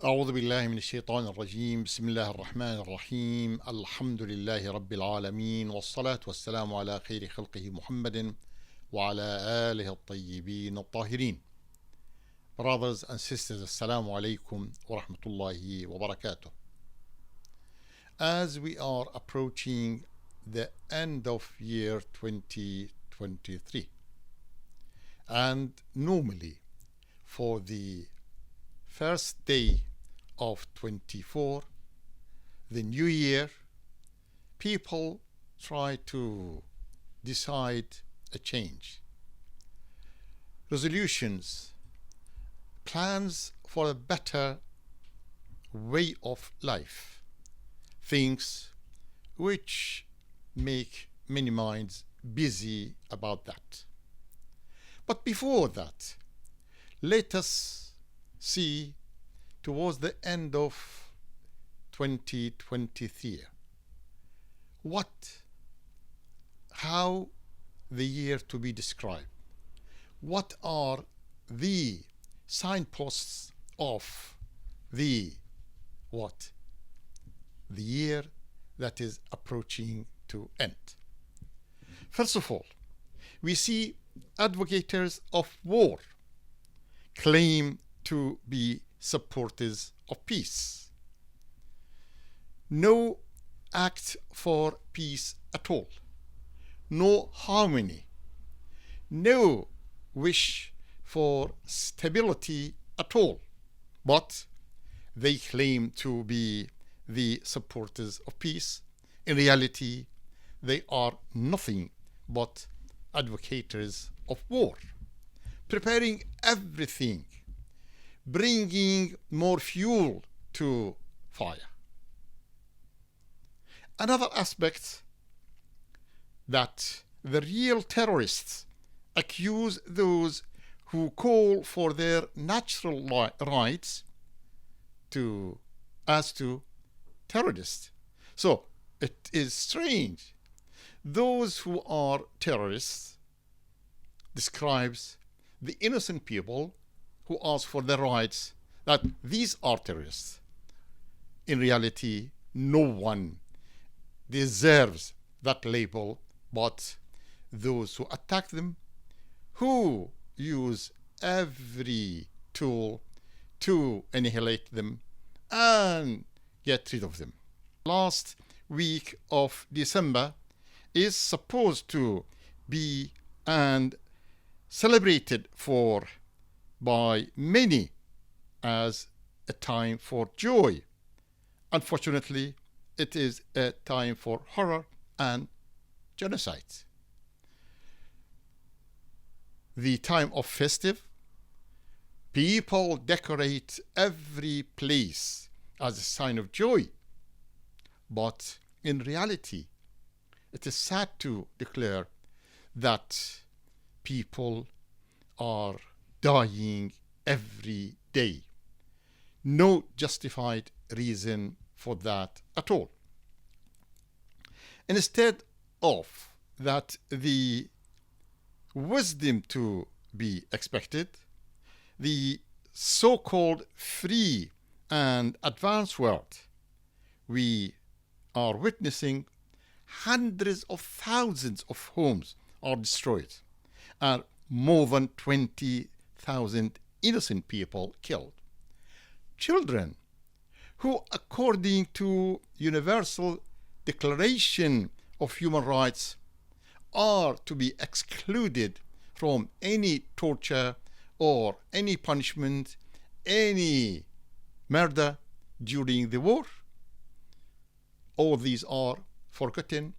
أعوذ بالله من الشيطان الرجيم. بسم الله الرحمن الرحيم. الحمد لله رب العالمين، والصلاة والسلام على خير خلقه محمد وعلى آله الطيبين الطاهرين. Brothers and sisters, Assalamu alaikum wa rahmatullahi wa barakatuh. As we are approaching the end of year 2023, and normally for the first day of 24, the new year, people try to decide a change. Resolutions, plans for a better way of life, things which make many minds busy about that. But before that, let us see towards the end of 2023 how the year to be described. What are the signposts of the year that is approaching to end? First of all, we see advocates of war claim to be supporters of peace. No act for peace at all. No harmony. No wish for stability at all. But they claim to be the supporters of peace. In reality, they are nothing but advocates of war, preparing everything, bringing more fuel to fire. Another aspect that the real terrorists accuse those who call for their natural rights as terrorists. So it is strange. Those who are terrorists describes the innocent people who ask for their rights, that these are terrorists. In reality, no one deserves that label but those who attack them, who use every tool to annihilate them and get rid of them. Last week of December is supposed to be and celebrated by many as a time for joy. Unfortunately, it is a time for horror and genocide. The time of festive, people decorate every place as a sign of joy. But in reality, it is sad to declare that people are dying every day. No justified reason for that at all. Instead of that, the wisdom to be expected, the so-called free and advanced world, we are witnessing hundreds of thousands of homes are destroyed and more than 20,000 innocent people killed. Children who, according to Universal Declaration of Human Rights, are to be excluded from any torture or any punishment, any murder during the war. All these are forgotten.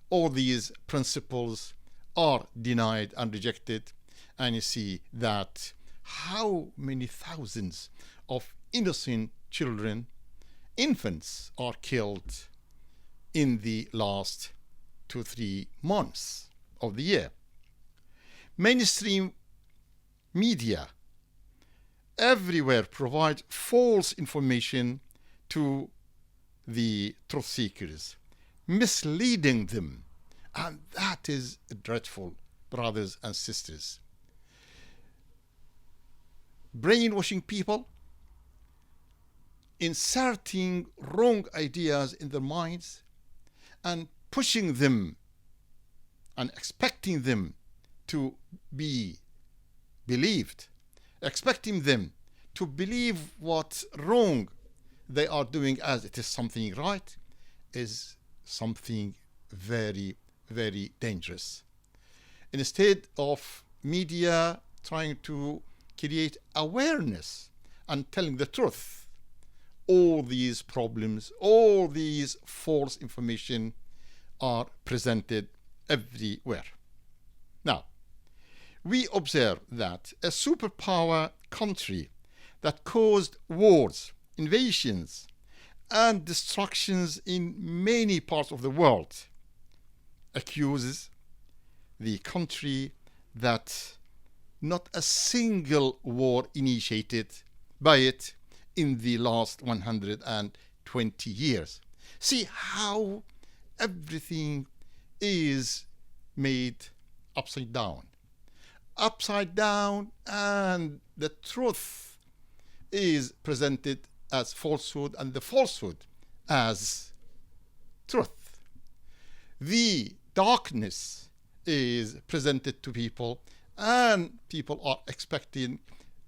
All these principles are denied and rejected. And you see that how many thousands of innocent children, infants, are killed in the last 2-3 months of the year. Mainstream media everywhere provide false information to the truth seekers, misleading them, and that is dreadful, brothers and sisters. Brainwashing people, inserting wrong ideas in their minds and pushing them and expecting them to be believed, expecting them to believe what's wrong they are doing as it is something right, is something very, very dangerous. Instead of media trying to create awareness and telling the truth, all these problems, all these false information are presented everywhere. Now, we observe that a superpower country that caused wars, invasions, and destructions in many parts of the world accuses the country that not a single war initiated by it in the last 120 years. See how everything is made upside down, and the truth is presented as falsehood and the falsehood as truth. The darkness is presented to people, and people are expected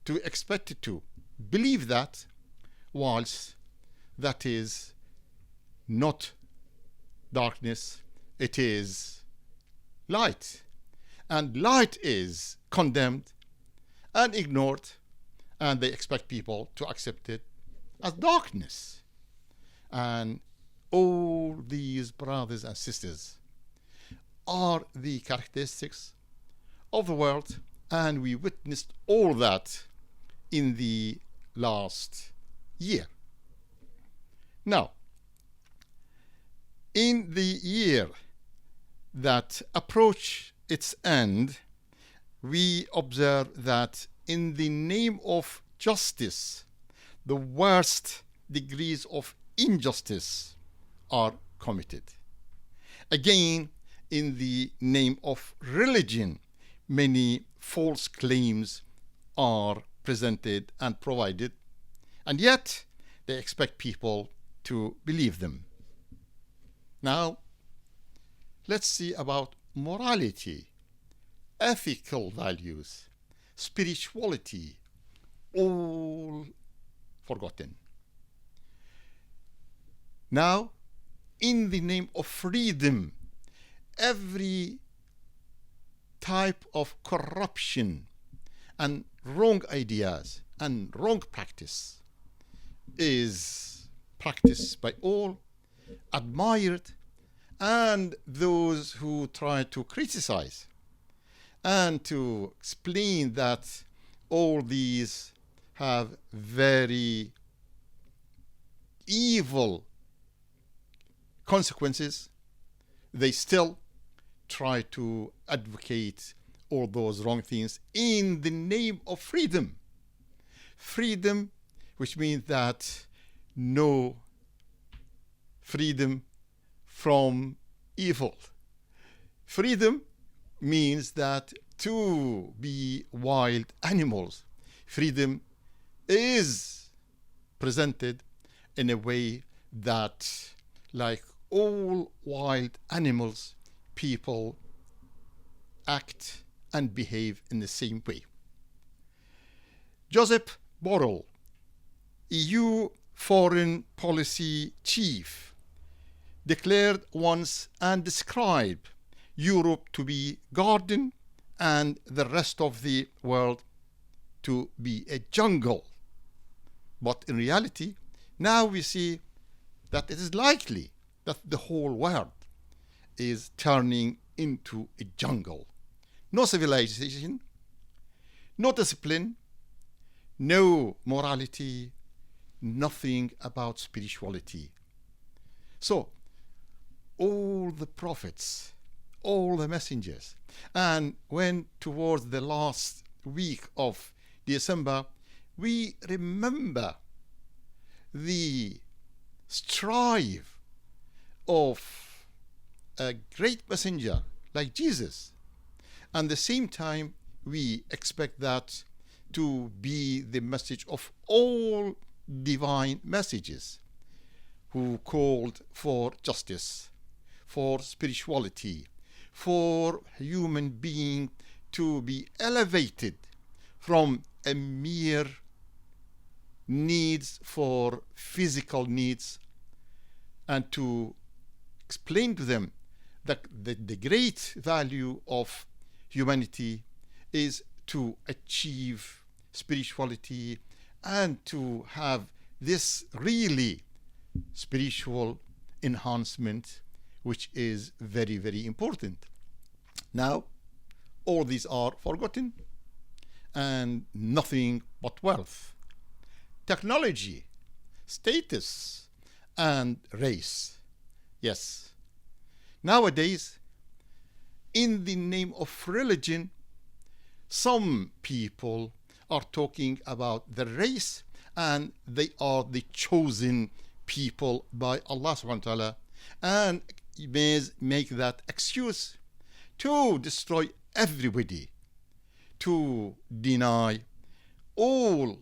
to believe that, whilst that is not darkness, it is light. And light is condemned and ignored, and they expect people to accept it as darkness. And all these brothers and sisters are the characteristics of the world, and we witnessed all that in the last year. Now, in the year that approach its end, we observe that in the name of justice, the worst degrees of injustice are committed. Again, in the name of religion, many false claims are presented and provided, and yet they expect people to believe them. Now, let's see about morality, ethical values, spirituality, all forgotten. Now, in the name of freedom, every type of corruption and wrong ideas and wrong practice is practiced by all, admired, and those who try to criticize and to explain that all these have very evil consequences, they still try to advocate all those wrong things in the name of freedom. Freedom, which means that no freedom from evil. Freedom means that to be wild animals, freedom is presented in a way that, like all wild animals, people act and behave in the same way. Joseph Borrell, EU foreign policy chief, declared once and described Europe to be garden and the rest of the world to be a jungle. But in reality, now we see that it is likely that the whole world is turning into a jungle. No civilization, no discipline, no morality, nothing about spirituality. So, all the prophets, all the messengers, and when towards the last week of December, we remember the strive of a great messenger like Jesus. And at the same time, we expect that to be the message of all divine messages, who called for justice, for spirituality, for human being to be elevated from a mere needs for physical needs, and to explain to them that the great value of humanity is to achieve spirituality and to have this really spiritual enhancement, which is very, very important. Now, all these are forgotten, and nothing but wealth, technology, status, and race. Yes. Nowadays, in the name of religion, some people are talking about the race, and they are the chosen people by Allah subhanahu wa ta'ala, and may make that excuse to destroy everybody, to deny all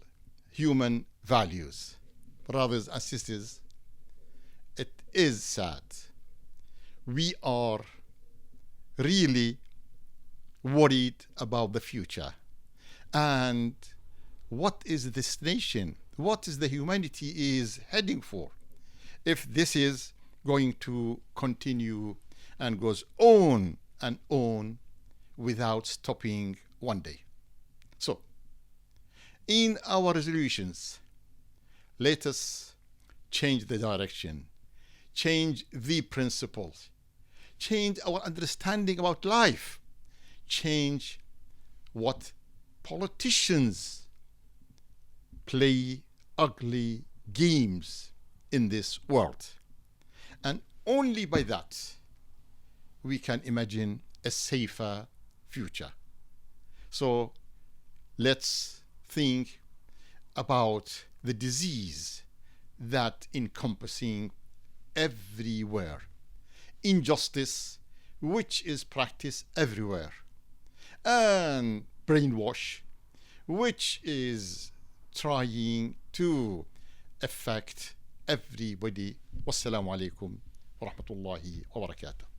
human values. Brothers and sisters, it is sad. We are really worried about the future. And what is this nation? What is the humanity is heading for? If this is going to continue and goes on and on without stopping one day. So, in our resolutions, let us change the direction, change the principles, change our understanding about life, change what politicians play ugly games in this world. And only by that we can imagine a safer future. So let's think about the disease that encompassing everywhere, injustice which is practiced everywhere, and brainwash which is trying to affect everybody. Wassalamu alaikum wa rahmatullahi wa barakatuh.